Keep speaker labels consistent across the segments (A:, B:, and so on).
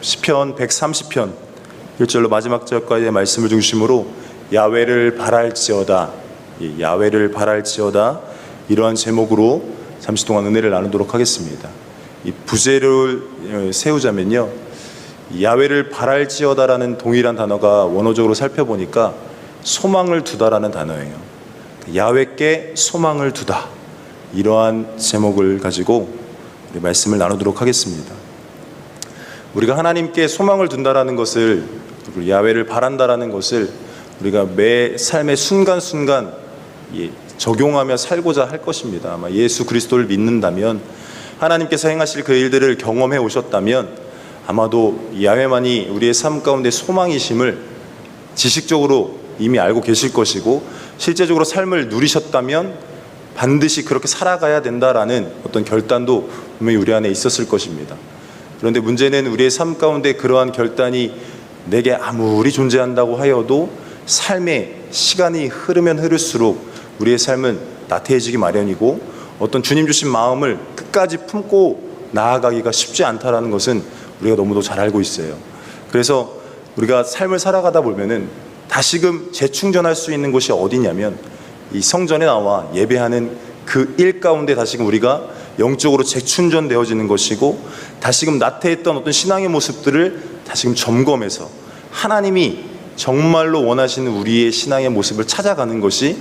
A: 시편 130편 1절로 마지막 절까지의 말씀을 중심으로 야훼를 바랄지어다, 야훼를 바랄지어다, 이러한 제목으로 잠시 동안 은혜를 나누도록 하겠습니다. 이 부제를 세우자면요, 야훼를 바랄지어다라는 동일한 단어가 원어적으로 살펴보니까 소망을 두다라는 단어예요. 야훼께 소망을 두다, 이러한 제목을 가지고 우리 말씀을 나누도록 하겠습니다. 우리가 하나님께 소망을 둔다라는 것을, 야훼를 바란다라는 것을 우리가 매 삶의 순간순간 적용하며 살고자 할 것입니다. 아마 예수 그리스도를 믿는다면, 하나님께서 행하실 그 일들을 경험해 오셨다면 아마도 야훼만이 우리의 삶 가운데 소망이심을 지식적으로 이미 알고 계실 것이고, 실제적으로 삶을 누리셨다면 반드시 그렇게 살아가야 된다라는 어떤 결단도 분명히 우리 안에 있었을 것입니다. 그런데 문제는 우리의 삶 가운데 그러한 결단이 내게 아무리 존재한다고 하여도 삶의 시간이 흐르면 흐를수록 우리의 삶은 나태해지기 마련이고, 어떤 주님 주신 마음을 끝까지 품고 나아가기가 쉽지 않다라는 것은 우리가 너무도 잘 알고 있어요. 그래서 우리가 삶을 살아가다 보면은 다시금 재충전할 수 있는 곳이 어디냐면, 이 성전에 나와 예배하는 그 일 가운데 다시금 우리가 영적으로 재충전되어지는 것이고, 다시금 나태했던 어떤 신앙의 모습들을 다시금 점검해서 하나님이 정말로 원하시는 우리의 신앙의 모습을 찾아가는 것이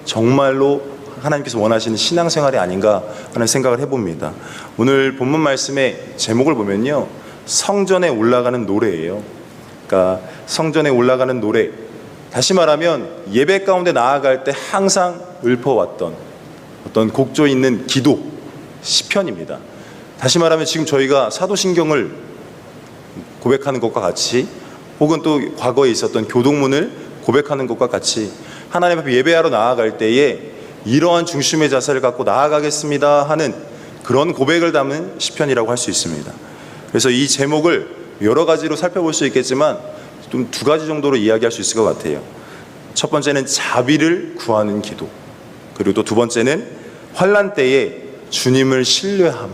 A: 정말로 하나님께서 원하시는 신앙생활이 아닌가 하는 생각을 해봅니다. 오늘 본문 말씀의 제목을 보면요, 성전에 올라가는 노래예요. 그러니까 성전에 올라가는 노래, 다시 말하면 예배 가운데 나아갈 때 항상 읊어왔던 어떤 곡조 있는 기도, 시편입니다. 다시 말하면 지금 저희가 사도신경을 고백하는 것과 같이, 혹은 또 과거에 있었던 교동문을 고백하는 것과 같이 하나님 앞에 예배하러 나아갈 때에 이러한 중심의 자세를 갖고 나아가겠습니다 하는 그런 고백을 담은 시편이라고 할 수 있습니다. 그래서 이 제목을 여러 가지로 살펴볼 수 있겠지만 좀 두 가지 정도로 이야기할 수 있을 것 같아요. 첫 번째는 자비를 구하는 기도, 그리고 또 두 번째는 환난 때에 주님을 신뢰함.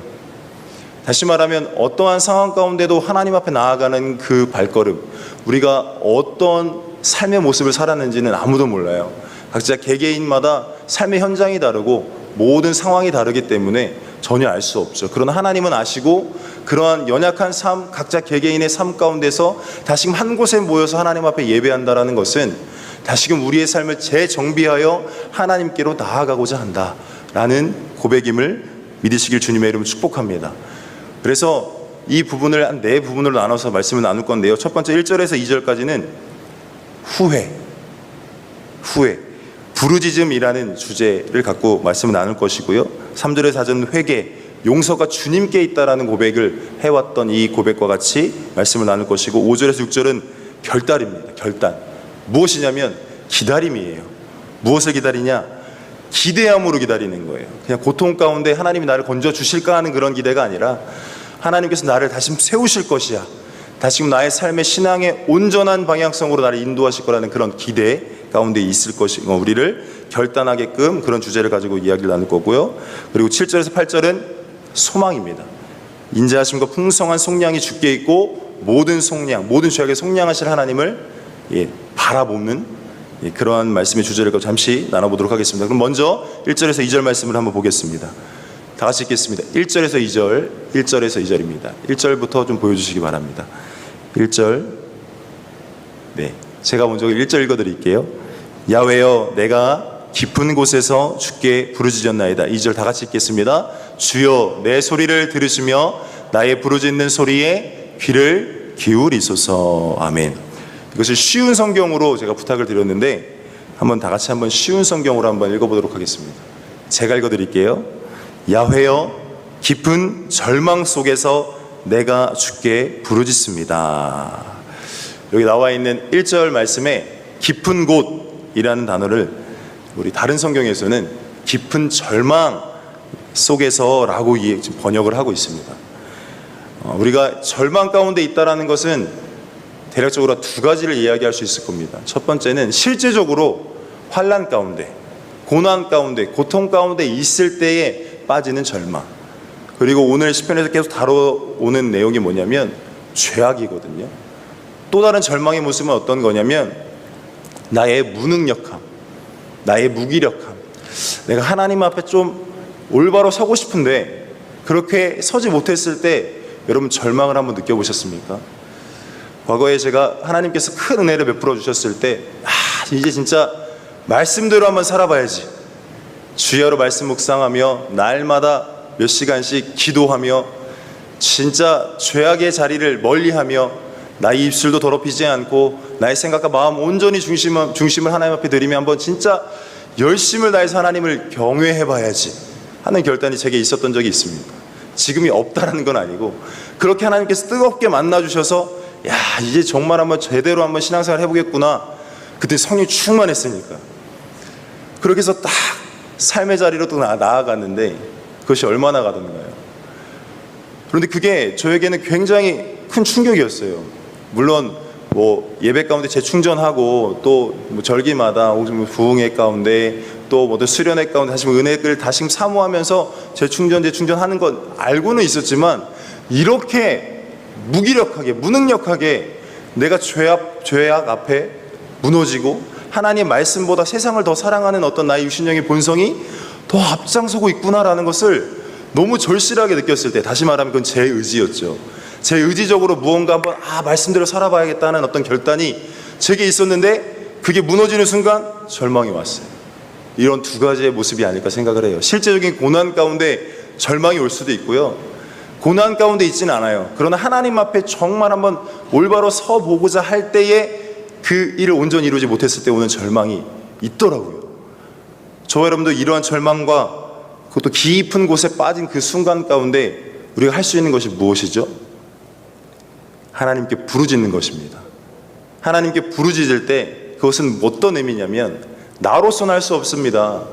A: 다시 말하면 어떠한 상황 가운데도 하나님 앞에 나아가는 그 발걸음, 우리가 어떤 삶의 모습을 살았는지는 아무도 몰라요. 각자 개개인마다 삶의 현장이 다르고 모든 상황이 다르기 때문에 전혀 알 수 없죠. 그러나 하나님은 아시고, 그러한 연약한 삶, 각자 개개인의 삶 가운데서 다시금 한 곳에 모여서 하나님 앞에 예배한다라는 것은 다시금 우리의 삶을 재정비하여 하나님께로 나아가고자 한다라는 고백임을 믿으시길 주님의 이름으로 축복합니다. 그래서 이 부분을 한 네 부분으로 나눠서 말씀을 나눌 건데요, 첫 번째 1절에서 2절까지는 후회, 부르짖음이라는 주제를 갖고 말씀을 나눌 것이고요, 3절에서 4절은 회개, 용서가 주님께 있다라는 고백을 해왔던 이 고백과 같이 말씀을 나눌 것이고, 5절에서 6절은 결단입니다. 결단, 무엇이냐면 기다림이에요. 무엇을 기다리냐? 기대함으로 기다리는 거예요. 그냥 고통 가운데 하나님이 나를 건져 주실까 하는 그런 기대가 아니라, 하나님께서 나를 다시 세우실 것이야, 다시금 나의 삶의 신앙의 온전한 방향성으로 나를 인도하실 거라는 그런 기대 가운데 있을 것이고, 우리를 결단하게끔 그런 주제를 가지고 이야기를 나눌 거고요. 그리고 7절에서 8절은 소망입니다. 인자하심과 풍성한 속량이 주께 있고, 모든 속량, 모든 죄악에 속량하실 하나님을 바라보는 그러한 말씀의 주제를 잠시 나눠보도록 하겠습니다. 그럼 먼저 1절에서 2절 말씀을 한번 보겠습니다. 다 같이 읽겠습니다. 1절에서 2절, 1절에서 2절입니다. 1절부터 좀 보여주시기 바랍니다. 1절, 제가 먼저 1절 읽어드릴게요. 야훼여, 내가 깊은 곳에서 주께 부르짖었나이다. 2절 다 같이 읽겠습니다. 주여, 내 소리를 들으시며 나의 부르짖는 소리에 귀를 기울이소서. 아멘. 이것을 쉬운 성경으로 제가 부탁을 드렸는데, 한번 다 같이 한번 쉬운 성경으로 한번 읽어보도록 하겠습니다. 제가 읽어드릴게요. 야훼여, 깊은 절망 속에서 내가 주께 부르짖습니다. 여기 나와 있는 1절 말씀에 깊은 곳이라는 단어를 우리 다른 성경에서는 깊은 절망 속에서 라고 번역을 하고 있습니다. 우리가 절망 가운데 있다라는 것은 대략적으로 두 가지를 이야기할 수 있을 겁니다. 첫 번째는 실제적으로 환난 가운데, 고난 가운데, 고통 가운데 있을 때에 빠지는 절망. 그리고 오늘 시편에서 계속 다뤄오는 내용이 뭐냐면 죄악이거든요. 또 다른 절망의 모습은 어떤 거냐면 나의 무능력함, 나의 무기력함. 내가 하나님 앞에 좀 올바로 서고 싶은데 그렇게 서지 못했을 때 여러분 절망을 한번 느껴보셨습니까? 과거에 제가 하나님께서 큰 은혜를 베풀어 주셨을 때 이제 진짜 말씀대로 한번 살아봐야지. 주야로 말씀 묵상하며 날마다 몇 시간씩 기도하며 진짜 죄악의 자리를 멀리하며 나의 입술도 더럽히지 않고 나의 생각과 마음 온전히 중심을 하나님 앞에 드리며 한번 진짜 열심을 다해서 하나님을 경외해봐야지 하는 결단이 제게 있었던 적이 있습니다. 지금이 없다라는 건 아니고 그렇게 하나님께서 뜨겁게 만나주셔서 야 이제 정말 한번 제대로 한번 신앙생활 해보겠구나. 그때 성령이 충만했으니까 그렇게 해서 딱 삶의 자리로 또 나아갔는데 그것이 얼마나 가던가요. 그런데 그게 저에게는 굉장히 큰 충격이었어요. 물론 뭐 예배 가운데 재충전하고 또 뭐 절기마다 혹은 부흥회 가운데 또 뭐 수련회 가운데 다시 은혜를 다시 사모하면서 재충전하는 건 알고는 있었지만 이렇게 무기력하게 무능력하게 내가 죄악 앞에 무너지고 하나님의 말씀보다 세상을 더 사랑하는 어떤 나의 육신적인 본성이 더 앞장서고 있구나라는 것을 너무 절실하게 느꼈을 때 다시 말하면 그건 제 의지였죠. 제 의지적으로 무언가 한번 말씀대로 살아봐야겠다는 어떤 결단이 제게 있었는데 그게 무너지는 순간 절망이 왔어요. 이런 두 가지의 모습이 아닐까 생각을 해요. 실제적인 고난 가운데 절망이 올 수도 있고요. 고난 가운데 있지는 않아요. 그러나 하나님 앞에 정말 한번 올바로 서보고자 할 때에 그 일을 온전히 이루지 못했을 때 오는 절망이 있더라고요. 저와 여러분도 이러한 절망과 그것도 깊은 곳에 빠진 그 순간 가운데 우리가 할 수 있는 것이 무엇이죠? 하나님께 부르짖는 것입니다. 하나님께 부르짖을 때 그것은 어떤 의미냐면 나로서는 할 수 없습니다.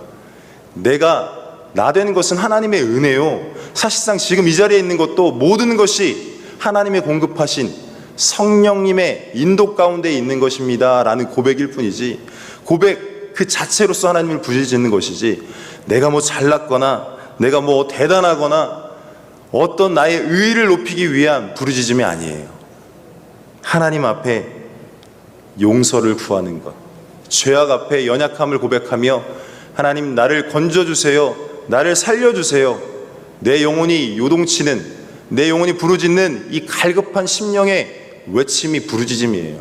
A: 내가 나 되는 것은 하나님의 은혜요. 사실상 지금 이 자리에 있는 것도 모든 것이 하나님의 공급하신 성령님의 인도 가운데 있는 것입니다 라는 고백일 뿐이지 고백 그 자체로서 하나님을 부르짖는 것이지 내가 뭐 잘났거나 내가 뭐 대단하거나 어떤 나의 의의를 높이기 위한 부르짖음이 아니에요. 하나님 앞에 용서를 구하는 것, 죄악 앞에 연약함을 고백하며 하나님 나를 건져주세요, 나를 살려주세요. 내 영혼이 요동치는, 내 영혼이 부르짖는 이 갈급한 심령의 외침이 부르짖음이에요.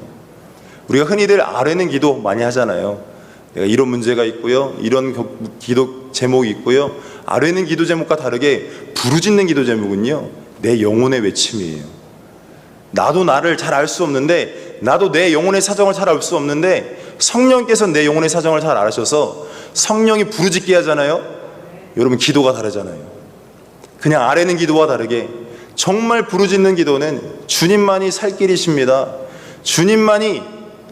A: 우리가 흔히들 아뢰는 기도 많이 하잖아요. 내가 이런 문제가 있고요, 이런 기도 제목이 있고요. 아뢰는 기도 제목과 다르게 부르짖는 기도 제목은요, 내 영혼의 외침이에요. 나도 나를 잘 알 수 없는데, 나도 내 영혼의 사정을 잘 알 수 없는데 성령께서 내 영혼의 사정을 잘 아셔서 성령이 부르짖게 하잖아요. 여러분 기도가 다르잖아요. 그냥 아뢰는 기도와 다르게 정말 부르짖는 기도는 주님만이 살 길이십니다. 주님만이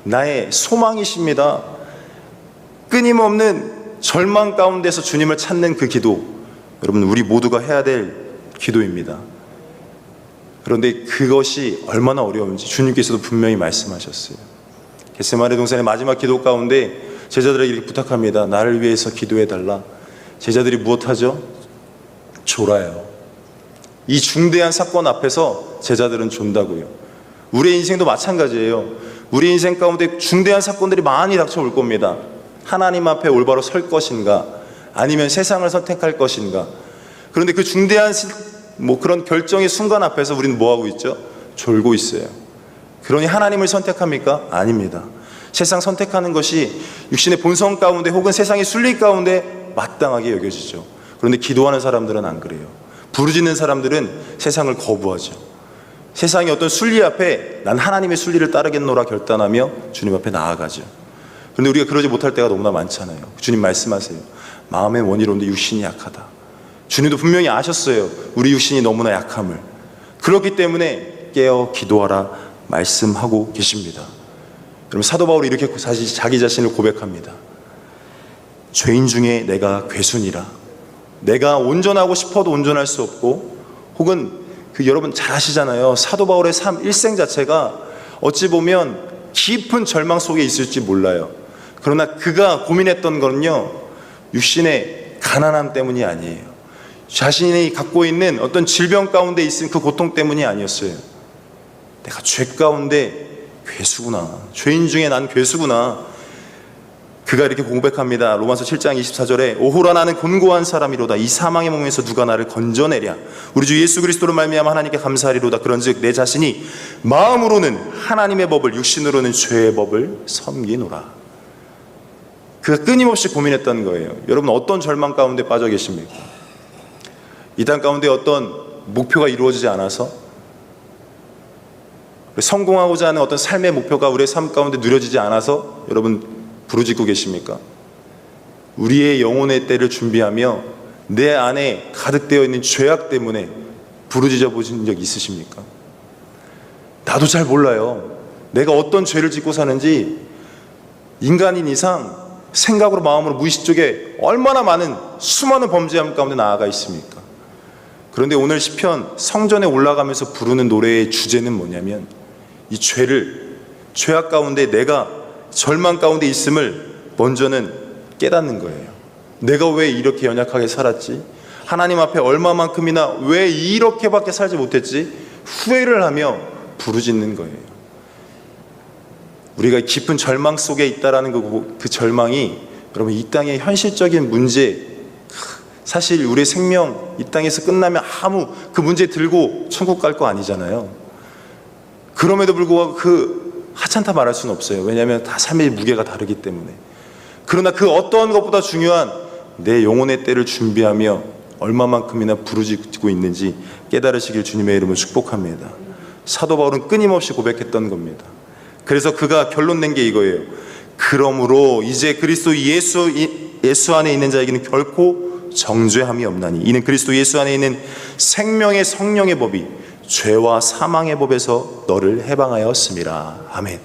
A: 나의 소망이십니다. 끊임없는 절망 가운데서 주님을 찾는 그 기도, 여러분 우리 모두가 해야 될 기도입니다. 그런데 그것이 얼마나 어려운지 주님께서도 분명히 말씀하셨어요. 겟세마네 동산의 마지막 기도 가운데 제자들에게 이렇게 부탁합니다. 나를 위해서 기도해달라. 제자들이 무엇하죠? 졸아요. 이 중대한 사건 앞에서 제자들은 존다고요. 우리의 인생도 마찬가지예요. 우리 인생 가운데 중대한 사건들이 많이 닥쳐올 겁니다. 하나님 앞에 올바로 설 것인가, 아니면 세상을 선택할 것인가. 그런데 그 중대한 그런 결정의 순간 앞에서 우리는 뭐하고 있죠? 졸고 있어요. 그러니 하나님을 선택합니까? 아닙니다. 세상 선택하는 것이 육신의 본성 가운데 혹은 세상의 순리 가운데 마땅하게 여겨지죠. 그런데 기도하는 사람들은 안 그래요. 부르짖는 사람들은 세상을 거부하죠. 세상의 어떤 순리 앞에 난 하나님의 순리를 따르겠노라 결단하며 주님 앞에 나아가죠. 그런데 우리가 그러지 못할 때가 너무나 많잖아요. 주님 말씀하세요. 마음의 원이로운데 육신이 약하다. 주님도 분명히 아셨어요. 우리 육신이 너무나 약함을. 그렇기 때문에 깨어 기도하라 말씀하고 계십니다. 여러분 사도 바울이 이렇게 자기 자신을 고백합니다. 죄인 중에 내가 괴순이라. 내가 온전하고 싶어도 온전할 수 없고, 혹은 여러분 잘 아시잖아요. 사도 바울의 삶 일생 자체가 어찌 보면 깊은 절망 속에 있을지 몰라요. 그러나 그가 고민했던 거는요, 육신의 가난함 때문이 아니에요. 자신이 갖고 있는 어떤 질병 가운데 있은 그 고통 때문이 아니었어요. 내가 죄 가운데 괴수구나. 죄인 중에 난 괴수구나. 그가 이렇게 고백합니다. 로마서 7장 24절에 오호라 나는 곤고한 사람이로다. 이 사망의 몸에서 누가 나를 건져내랴. 우리 주 예수 그리스도로 말미암아 하나님께 감사하리로다. 그런즉 내 자신이 마음으로는 하나님의 법을, 육신으로는 죄의 법을 섬기노라. 그가 끊임없이 고민했던 거예요. 여러분, 어떤 절망 가운데 빠져 계십니까? 이 땅 가운데 어떤 목표가 이루어지지 않아서, 성공하고자 하는 어떤 삶의 목표가 우리의 삶 가운데 누려지지 않아서 여러분 부르짖고 계십니까? 우리의 영혼의 때를 준비하며 내 안에 가득되어 있는 죄악 때문에 부르짖어 보신 적 있으십니까? 나도 잘 몰라요. 내가 어떤 죄를 짓고 사는지. 인간인 이상 생각으로 마음으로 무의식 쪽에 얼마나 많은 수많은 범죄함 가운데 나아가 있습니까? 그런데 오늘 시편 성전에 올라가면서 부르는 노래의 주제는 뭐냐면 이 죄악 가운데 내가 절망 가운데 있음을 먼저는 깨닫는 거예요. 내가 왜 이렇게 연약하게 살았지? 하나님 앞에 얼마만큼이나 왜 이렇게밖에 살지 못했지? 후회를 하며 부르짖는 거예요. 우리가 깊은 절망 속에 있다라는 그 절망이 여러분 이 땅의 현실적인 문제, 사실 우리의 생명 이 땅에서 끝나면 아무 그 문제 들고 천국 갈 거 아니잖아요. 그럼에도 불구하고 그 하찮다 말할 수는 없어요. 왜냐하면 다 삶의 무게가 다르기 때문에. 그러나 그 어떤 것보다 중요한 내 영혼의 때를 준비하며 얼마만큼이나 부르짖고 있는지 깨달으시길 주님의 이름으로 축복합니다. 사도 바울은 끊임없이 고백했던 겁니다. 그래서 그가 결론 낸 게 이거예요. 그러므로 이제 그리스도 예수 안에 있는 자에게는 결코 정죄함이 없나니 이는 그리스도 예수 안에 있는 생명의 성령의 법이 죄와 사망의 법에서 너를 해방하였음이라. 아멘.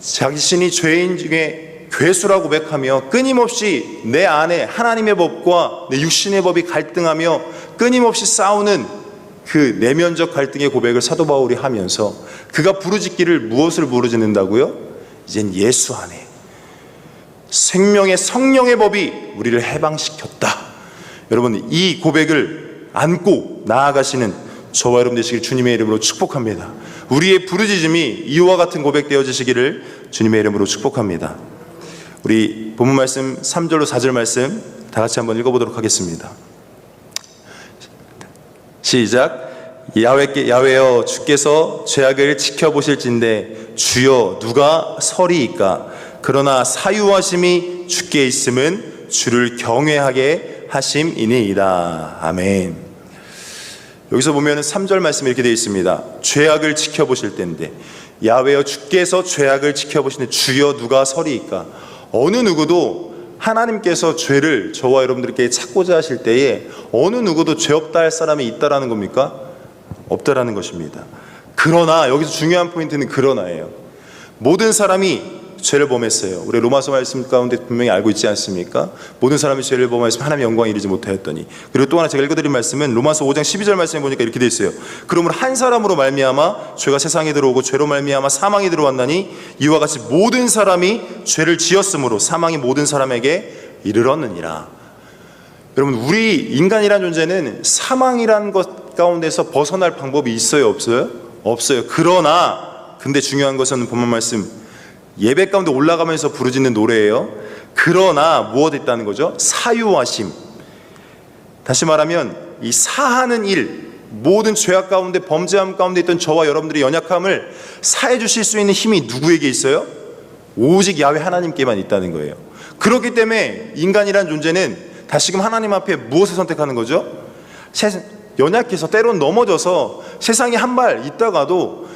A: 자신이 죄인 중에 괴수라고 고백하며 끊임없이 내 안에 하나님의 법과 내 육신의 법이 갈등하며 끊임없이 싸우는 그 내면적 갈등의 고백을 사도 바울이 하면서 그가 부르짖기를 무엇을 부르짖는다고요? 이젠 예수 안에 생명의 성령의 법이 우리를 해방시켰다. 여러분, 이 고백을 안고 나아가시는 저와 여러분 되시길 주님의 이름으로 축복합니다. 우리의 부르짖음이 이와 같은 고백 되어지시기를 주님의 이름으로 축복합니다. 우리 본문 말씀 3절로 4절 말씀 다 같이 한번 읽어보도록 하겠습니다. 시작. 야훼여 주께서 죄악을 지켜보실진대 주여 누가 서리이까? 그러나 사유하심이 주께 있음은 주를 경외하게 하심이니이다. 아멘. 여기서 보면 3절 말씀이 이렇게 되어 있습니다. 죄악을 지켜보실 때인데 야훼여 주께서 죄악을 지켜보시는 주여 누가 서리이까? 어느 누구도 하나님께서 죄를 저와 여러분들께 찾고자 하실 때에 어느 누구도 죄 없다 할 사람이 있다라는 겁니까? 없다라는 것입니다. 그러나 여기서 중요한 포인트는 그러나예요. 모든 사람이 죄를 범했어요. 우리 로마서 말씀 가운데 분명히 알고 있지 않습니까? 모든 사람이 죄를 범하였으면 하나님의 영광에 이르지 못하였더니. 그리고 또 하나 제가 읽어드린 말씀은 로마서 5장 12절 말씀에 보니까 이렇게 되어 있어요. 그러므로 한 사람으로 말미암아 죄가 세상에 들어오고 죄로 말미암아 사망이 들어왔나니 이와 같이 모든 사람이 죄를 지었으므로 사망이 모든 사람에게 이르렀느니라. 여러분, 우리 인간이란 존재는 사망이란 것 가운데서 벗어날 방법이 있어요, 없어요? 없어요. 근데 중요한 것은 본문 말씀 예배 가운데 올라가면서 부르짖는 노래예요. 그러나 무엇이 있다는 거죠? 사유하심. 다시 말하면 이 사하는 일, 모든 죄악 가운데 범죄함 가운데 있던 저와 여러분들의 연약함을 사해 주실 수 있는 힘이 누구에게 있어요? 오직 야훼 하나님께만 있다는 거예요. 그렇기 때문에 인간이란 존재는 다시금 하나님 앞에 무엇을 선택하는 거죠? 연약해서 때론 넘어져서 세상에 한 발 있다가도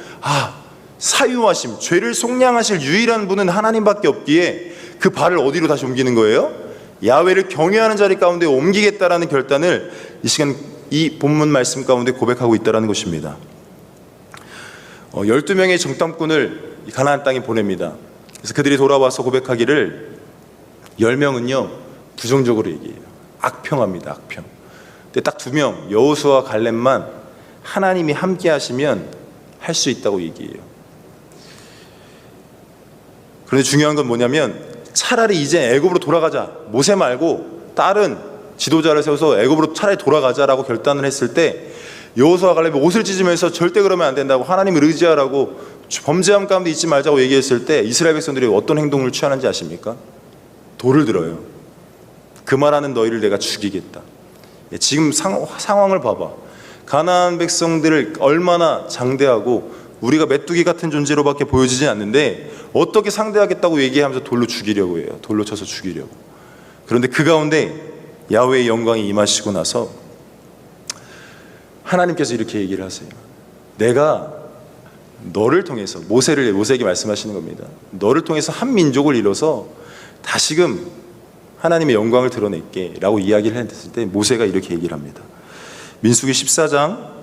A: 사유하심, 죄를 속량하실 유일한 분은 하나님밖에 없기에 그 발을 어디로 다시 옮기는 거예요? 야훼를 경외하는 자리 가운데 옮기겠다라는 결단을 이 시간 이 본문 말씀 가운데 고백하고 있다는 것입니다. 12명의 정탐꾼을 가나안 땅에 보냅니다. 그래서 그들이 돌아와서 고백하기를 10명은요 부정적으로 얘기해요. 악평합니다. 악평. 근데 딱 2명 여호수아와 갈렙만 하나님이 함께 하시면 할 수 있다고 얘기해요. 그런데 중요한 건 뭐냐면 차라리 이제 애굽으로 돌아가자, 모세 말고 다른 지도자를 세워서 애굽으로 차라리 돌아가자라고 결단을 했을 때 여호수아 갈렙이 옷을 찢으면서 절대 그러면 안 된다고, 하나님을 의지하라고, 범죄함 가운데 있지 말자고 얘기했을 때 이스라엘 백성들이 어떤 행동을 취하는지 아십니까? 돌을 들어요. 그 말하는 너희를 내가 죽이겠다. 지금 상황을 봐봐. 가나안 백성들을 얼마나 장대하고 우리가 메뚜기 같은 존재로밖에 보여지지 않는데 어떻게 상대하겠다고 얘기하면서 돌로 죽이려고 해요. 돌로 쳐서 죽이려고. 그런데 그 가운데 야훼의 영광이 임하시고 나서 하나님께서 이렇게 얘기를 하세요. 내가 너를 통해서, 모세에게 말씀하시는 겁니다. 너를 통해서 한 민족을 이뤄서 다시금 하나님의 영광을 드러낼게 라고 이야기를 했을 때 모세가 이렇게 얘기를 합니다. 민수기 14장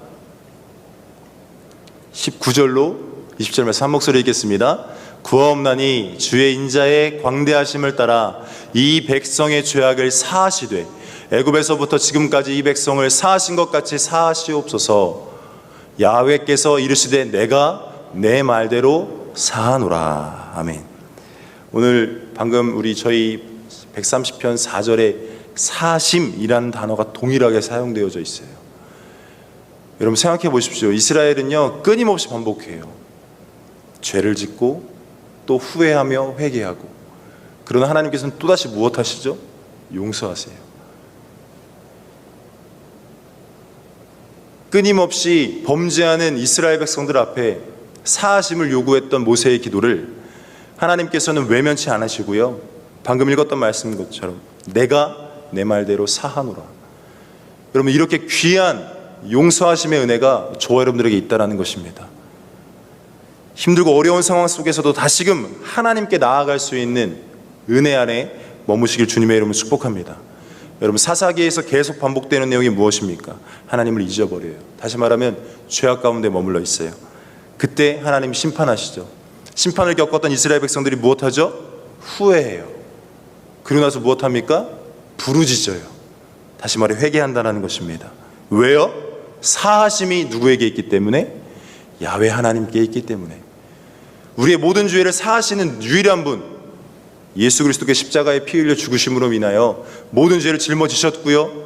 A: 19절로 20절 말씀 한 목소리 읽겠습니다. 구하옵나니 주의 인자의 광대하심을 따라 이 백성의 죄악을 사하시되 애굽에서부터 지금까지 이 백성을 사하신 것 같이 사하시옵소서. 야훼께서 이르시되 내가 내 말대로 사하노라. 아멘. 오늘 방금 저희 130편 4절에 사심이라는 단어가 동일하게 사용되어져 있어요. 여러분 생각해 보십시오. 이스라엘은요 끊임없이 반복해요. 죄를 짓고 또 후회하며 회개하고. 그러나 하나님께서는 또다시 무엇 하시죠? 용서하세요. 끊임없이 범죄하는 이스라엘 백성들 앞에 사하심을 요구했던 모세의 기도를 하나님께서는 외면치 않으시고요, 방금 읽었던 말씀 것처럼 내가 내 말대로 사하노라. 여러분 이렇게 귀한 용서하심의 은혜가 저와 여러분들에게 있다는 것입니다. 힘들고 어려운 상황 속에서도 다시금 하나님께 나아갈 수 있는 은혜 안에 머무시길 주님의 이름으로 축복합니다. 여러분 사사기에서 계속 반복되는 내용이 무엇입니까? 하나님을 잊어버려요. 다시 말하면 죄악 가운데 머물러 있어요. 그때 하나님이 심판하시죠. 심판을 겪었던 이스라엘 백성들이 무엇하죠? 후회해요. 그러고 나서 무엇합니까? 부르짖어요. 다시 말해 회개한다는 것입니다. 왜요? 사하심이 누구에게 있기 때문에? 야훼 하나님께 있기 때문에. 우리의 모든 죄를 사하시는 유일한 분, 예수 그리스도께 십자가에 피 흘려 죽으심으로 인하여 모든 죄를 짊어지셨고요,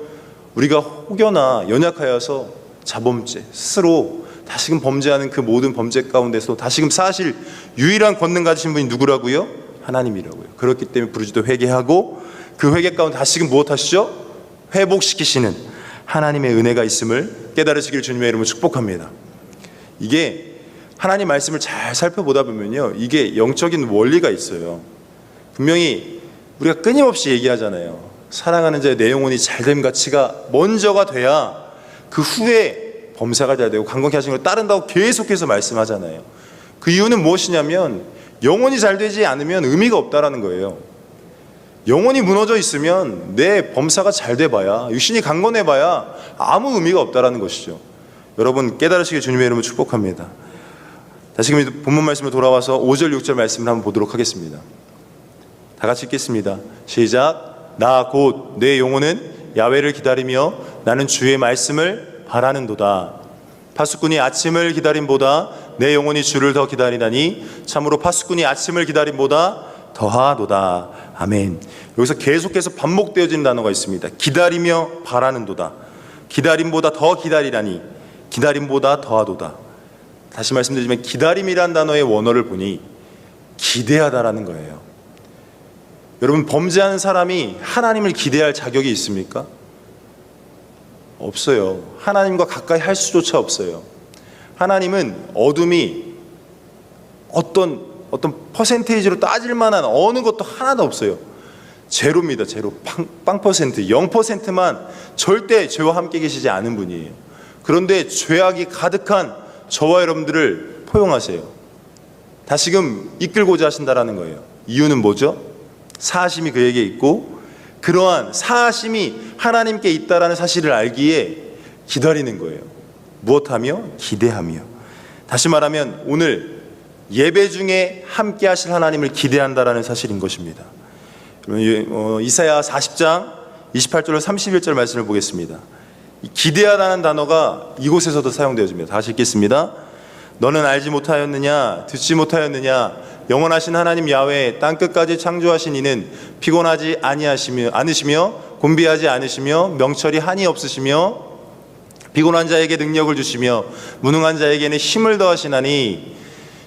A: 우리가 혹여나 연약하여서 자범죄 스스로 다시금 범죄하는 그 모든 범죄 가운데서 다시금 사실 유일한 권능 가지신 분이 누구라고요? 하나님이라고요. 그렇기 때문에 부르짖어 회개하고 그 회개 가운데 다시금 무엇 하시죠? 회복시키시는 하나님의 은혜가 있음을 깨달으시길 주님의 이름으로 축복합니다. 이게 하나님 말씀을 잘 살펴보다 보면요, 이게 영적인 원리가 있어요. 분명히 우리가 끊임없이 얘기하잖아요. 사랑하는 자의 내 영혼이 잘됨 가치가 먼저가 돼야 그 후에 범사가 잘 되고 강건케 하시는 걸 따른다고 계속해서 말씀하잖아요. 그 이유는 무엇이냐면 영혼이 잘 되지 않으면 의미가 없다라는 거예요. 영혼이 무너져 있으면 내 범사가 잘 돼봐야, 육신이 강건해봐야 아무 의미가 없다라는 것이죠. 여러분 깨달으시길 주님의 이름으로 축복합니다. 다시금 본문 말씀으로 돌아와서 5절 6절 말씀을 한번 보도록 하겠습니다. 다 같이 읽겠습니다. 시작. 나 곧 내 영혼은 야훼를 기다리며 나는 주의 말씀을 바라는도다. 파수꾼이 아침을 기다림보다 내 영혼이 주를 더 기다리나니 참으로 파수꾼이 아침을 기다림보다 더하도다. 아멘. 여기서 계속해서 반복되어지는 단어가 있습니다. 기다리며 바라는도다. 기다림보다 더 기다리라니. 기다림보다 더하도다. 다시 말씀드리지만 기다림이란 단어의 원어를 보니 기대하다라는 거예요. 여러분 범죄하는 사람이 하나님을 기대할 자격이 있습니까? 없어요. 하나님과 가까이 할 수조차 없어요. 하나님은 어둠이 어떤 퍼센테이지로 따질 만한 어느 것도 하나도 없어요. 제로입니다. 제로. 0%만 절대 죄와 함께 계시지 않은 분이에요. 그런데 죄악이 가득한 저와 여러분들을 포용하세요. 다시금 이끌고자 하신다라는 거예요. 이유는 뭐죠? 사하심이 그에게 있고 그러한 사하심이 하나님께 있다라는 사실을 알기에 기다리는 거예요. 무엇하며? 기대하며. 다시 말하면 오늘 예배 중에 함께 하실 하나님을 기대한다라는 사실인 것입니다. 이사야 40장 28절로 31절 말씀을 보겠습니다. 기대하라는 단어가 이곳에서도 사용되어집니다. 다시 읽겠습니다. 너는 알지 못하였느냐? 듣지 못하였느냐? 영원하신 하나님 야훼 땅끝까지 창조하신 이는 피곤하지 않으시며 곤비하지 않으시며 명철이 한이 없으시며 피곤한 자에게 능력을 주시며 무능한 자에게는 힘을 더하시나니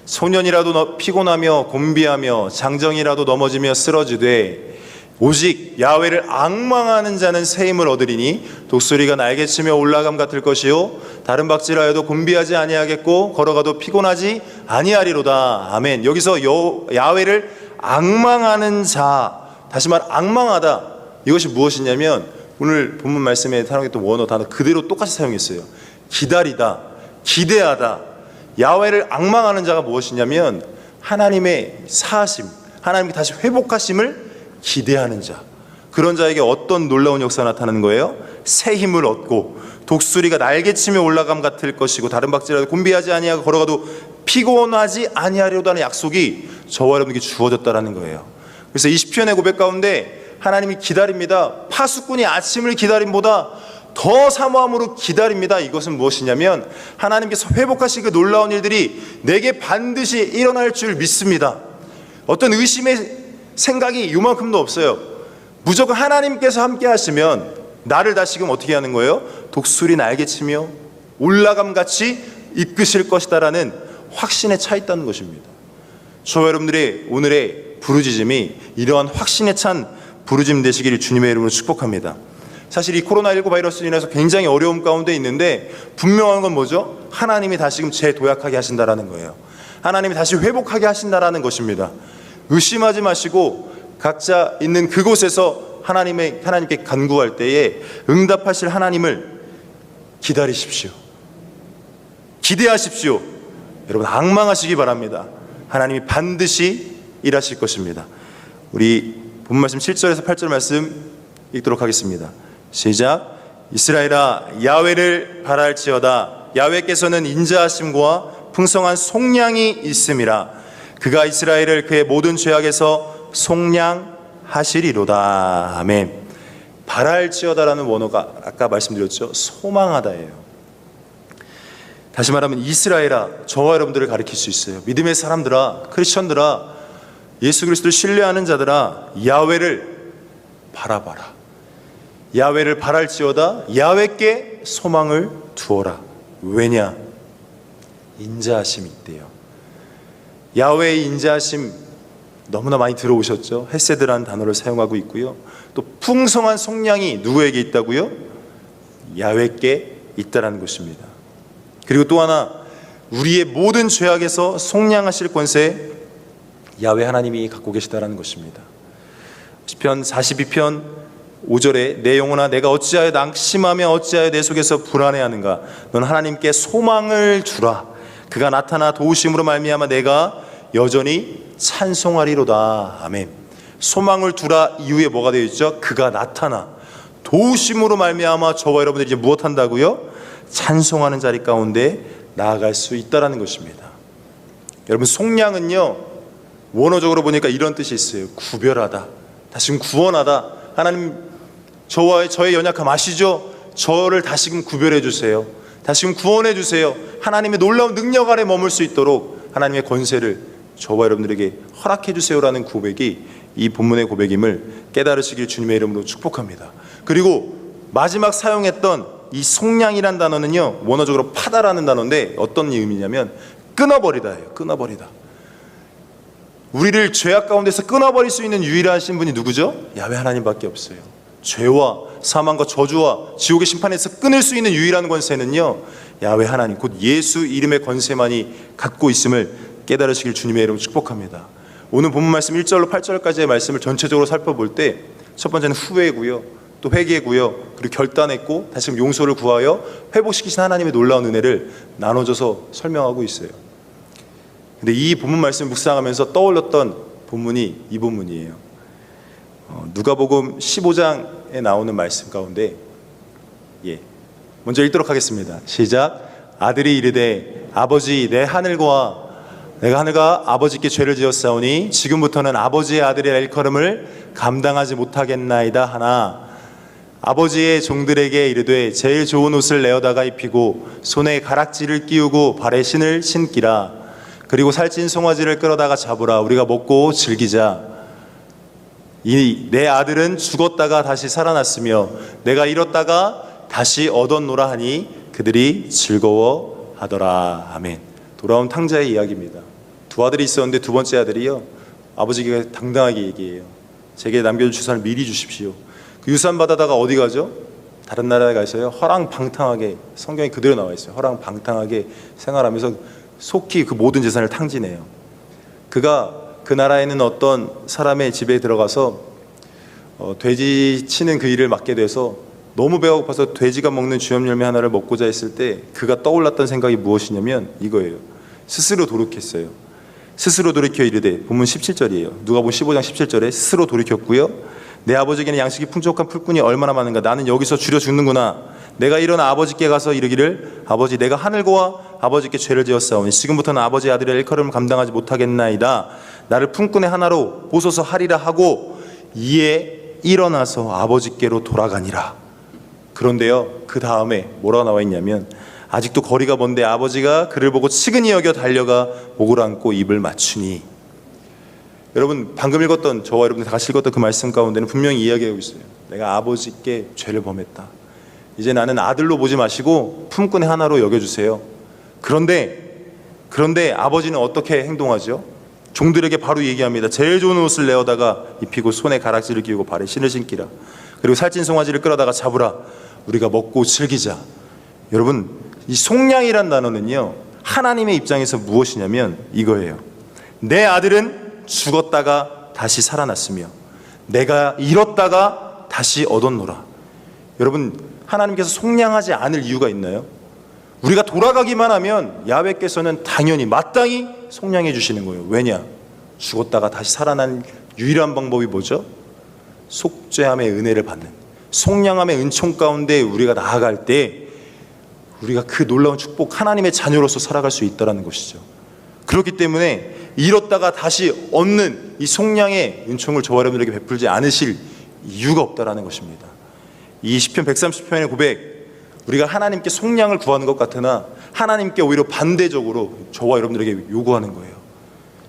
A: 소년이라도 피곤하며 곤비하며 장정이라도 넘어지며 쓰러지되 오직 야훼를 앙망하는 자는 새 힘을 얻으리니 독수리가 날개치며 올라감 같을 것이요 다른 박질하여도 곤비하지 아니하겠고 걸어가도 피곤하지 아니하리로다. 아멘. 여기서 야훼를 앙망하는 자, 다시 말 앙망하다, 이것이 무엇이냐면 오늘 본문 말씀에 사용했던 원어 단어 그대로 똑같이 사용했어요. 기다리다, 기대하다. 야훼를 앙망하는 자가 무엇이냐면 하나님의 사하심, 하나님께 다시 회복하심을 기대하는 자. 그런 자에게 어떤 놀라운 역사가 나타나는 거예요? 새 힘을 얻고 독수리가 날개치며 올라감 같을 것이고 다른 박질하여도 곤비하지 아니하고 걸어가도 피곤하지 아니하리로다는 약속이 저와 여러분에게 주어졌다라는 거예요. 그래서 이 시편의 고백 가운데 하나님이 기다립니다. 파수꾼이 아침을 기다림보다 더 사모함으로 기다립니다. 이것은 무엇이냐면 하나님께서 회복하신 그 놀라운 일들이 내게 반드시 일어날 줄 믿습니다. 어떤 의심의 생각이 이만큼도 없어요. 무조건 하나님께서 함께 하시면 나를 다시금 어떻게 하는 거예요? 독수리 날개치며 올라감같이 이끄실 것이다라는 확신에 차 있다는 것입니다. 저와 여러분들의 오늘의 부르짖음이 이러한 확신에 찬 부르짖음 되시기를 주님의 이름으로 축복합니다. 사실 이 코로나19 바이러스로 인해서 굉장히 어려움 가운데 있는데 분명한 건 뭐죠? 하나님이 다시금 재도약하게 하신다라는 거예요. 하나님이 다시 회복하게 하신다라는 것입니다. 의심하지 마시고 각자 있는 그곳에서 하나님께 간구할 때에 응답하실 하나님을 기다리십시오. 기대하십시오. 여러분 앙망하시기 바랍니다. 하나님이 반드시 일하실 것입니다. 우리 본 말씀 7절에서 8절 말씀 읽도록 하겠습니다. 시작. 이스라엘아 야훼를 바랄지어다. 야훼께서는 인자하심과 풍성한 속량이 있음이라. 그가 이스라엘을 그의 모든 죄악에서 속량하시리로다. 아멘. 바랄지어다라는 원어가 아까 말씀드렸죠. 소망하다예요. 다시 말하면 이스라엘아, 저와 여러분들을 가리킬 수 있어요. 믿음의 사람들아, 크리스천들아, 예수 그리스도를 신뢰하는 자들아, 야훼를 바라봐라. 야훼를 바랄지어다. 야훼께 소망을 두어라. 왜냐? 인자하심이 있대요. 야훼의 인자하심 너무나 많이 들어오셨죠? 헤세드라는 단어를 사용하고 있고요. 또 풍성한 속량이 누구에게 있다고요? 야훼께 있다라는 것입니다. 그리고 또 하나, 우리의 모든 죄악에서 속량하실 권세 야훼 하나님이 갖고 계시다라는 것입니다. 시편 42편 5절에 내 영혼아 내가 어찌하여 낙심하며 어찌하여 내 속에서 불안해하는가. 넌 하나님께 소망을 두라. 그가 나타나 도우심으로 말미암아 내가 여전히 찬송하리로다. 아멘. 소망을 두라 이후에 뭐가 되어 있죠? 그가 나타나 도우심으로 말미암아 저와 여러분들이 이제 무엇 한다고요? 찬송하는 자리 가운데 나아갈 수 있다라는 것입니다. 여러분 속량은요 원어적으로 보니까 이런 뜻이 있어요. 구별하다, 다시금 구원하다. 하나님 저의 연약함 아시죠? 저를 다시금 구별해 주세요. 다시금 구원해 주세요. 하나님의 놀라운 능력 아래 머물 수 있도록 하나님의 권세를 저와 여러분들에게 허락해 주세요라는 고백이 이 본문의 고백임을 깨달으시길 주님의 이름으로 축복합니다. 그리고 마지막 사용했던 이 속량이란 단어는요 원어적으로 파다라는 단어인데 어떤 의미냐면 끊어버리다예요. 끊어버리다. 우리를 죄악 가운데서 끊어버릴 수 있는 유일하신 분이 누구죠? 야훼 하나님밖에 없어요. 죄와 사망과 저주와 지옥의 심판에서 끊을 수 있는 유일한 권세는요 야훼 하나님 곧 예수 이름의 권세만이 갖고 있음을 깨달으시길 주님의 이름으로 축복합니다. 오늘 본문 말씀 1절로 8절까지의 말씀을 전체적으로 살펴볼 때 첫 번째는 후회고요, 또 회개고요, 그리고 결단했고 다시금 용서를 구하여 회복시키신 하나님의 놀라운 은혜를 나눠줘서 설명하고 있어요. 근데 이 본문 말씀 묵상하면서 떠올렸던 본문이 이 본문이에요. 누가복음 15장에 나오는 말씀 가운데 먼저 읽도록 하겠습니다. 시작. 아들이 이르되 아버지 내가 하늘과 아버지께 죄를 지었사오니 지금부터는 아버지의 아들의 일컬음을 감당하지 못하겠나이다 하나 아버지의 종들에게 이르되 제일 좋은 옷을 내어다가 입히고 손에 가락지를 끼우고 발에 신을 신기라. 그리고 살찐 송아지를 끌어다가 잡으라. 우리가 먹고 즐기자. 이 내 아들은 죽었다가 다시 살아났으며 내가 잃었다가 다시 얻었노라 하니 그들이 즐거워하더라. 아멘. 돌아온 탕자의 이야기입니다. 두 아들이 있었는데 두 번째 아들이요, 아버지가 당당하게 얘기해요. 제게 남겨준 유산을 미리 주십시오. 그 유산 받아다가 어디 가죠? 다른 나라에 가서요, 허랑방탕하게, 성경에 그대로 나와 있어요. 허랑방탕하게 생활하면서 속히 그 모든 재산을 탕진해요. 그가 그 나라에 있는 어떤 사람의 집에 들어가서 돼지 치는 그 일을 맡게 돼서 너무 배가 고파서 돼지가 먹는 주염 열매 하나를 먹고자 했을 때 그가 떠올랐던 생각이 무엇이냐면 이거예요. 스스로 돌이켰어요. 스스로 돌이켜 이르되, 본문 17절이에요. 누가복음 15장 17절에 스스로 돌이켰고요, 내 아버지에게는 양식이 풍족한 풀꾼이 얼마나 많은가. 나는 여기서 줄여 죽는구나. 내가 일어나 아버지께 가서 이르기를, 아버지, 내가 하늘과 아버지께 죄를 지었사오니 지금부터는 아버지의 아들의 일컬음을 감당하지 못하겠나이다. 나를 품꾼의 하나로 보소서 하리라 하고 이에 일어나서 아버지께로 돌아가니라. 그런데요, 그 다음에 뭐라고 나와 있냐면, 아직도 거리가 먼데 아버지가 그를 보고 측은히 여겨 달려가 목을 안고 입을 맞추니. 여러분, 방금 읽었던, 저와 여러분들 다 같이 읽었던 그 말씀 가운데는 분명히 이야기하고 있어요. 내가 아버지께 죄를 범했다. 이제 나는 아들로 보지 마시고 품꾼의 하나로 여겨주세요. 그런데 아버지는 어떻게 행동하죠? 종들에게 바로 얘기합니다. 제일 좋은 옷을 내어다가 입히고 손에 가락지를 끼우고 발에 신을 신기라. 그리고 살찐 송아지를 끌어다가 잡으라. 우리가 먹고 즐기자. 여러분, 이 속량이란 단어는요, 하나님의 입장에서 무엇이냐면 이거예요. 내 아들은 죽었다가 다시 살아났으며 내가 잃었다가 다시 얻었노라. 여러분, 하나님께서 속량하지 않을 이유가 있나요? 우리가 돌아가기만 하면 야훼께서는 당연히 마땅히 속량해 주시는 거예요. 왜냐? 죽었다가 다시 살아난 유일한 방법이 뭐죠? 속죄함의 은혜를 받는, 속량함의 은총 가운데 우리가 나아갈 때 우리가 그 놀라운 축복, 하나님의 자녀로서 살아갈 수 있다는 것이죠. 그렇기 때문에 잃었다가 다시 얻는 이 속량의 은총을 저와 여러분들에게 베풀지 않으실 이유가 없다는 것입니다. 이 시편 130편의 고백, 우리가 하나님께 속량을 구하는 것 같으나 하나님께 오히려 반대적으로 저와 여러분들에게 요구하는 거예요.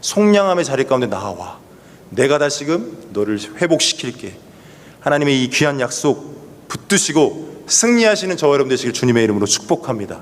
A: 속량함의 자리 가운데 나와, 내가 다시금 너를 회복시킬게. 하나님의 이 귀한 약속 붙드시고 승리하시는 저와 여러분 되시길 주님의 이름으로 축복합니다.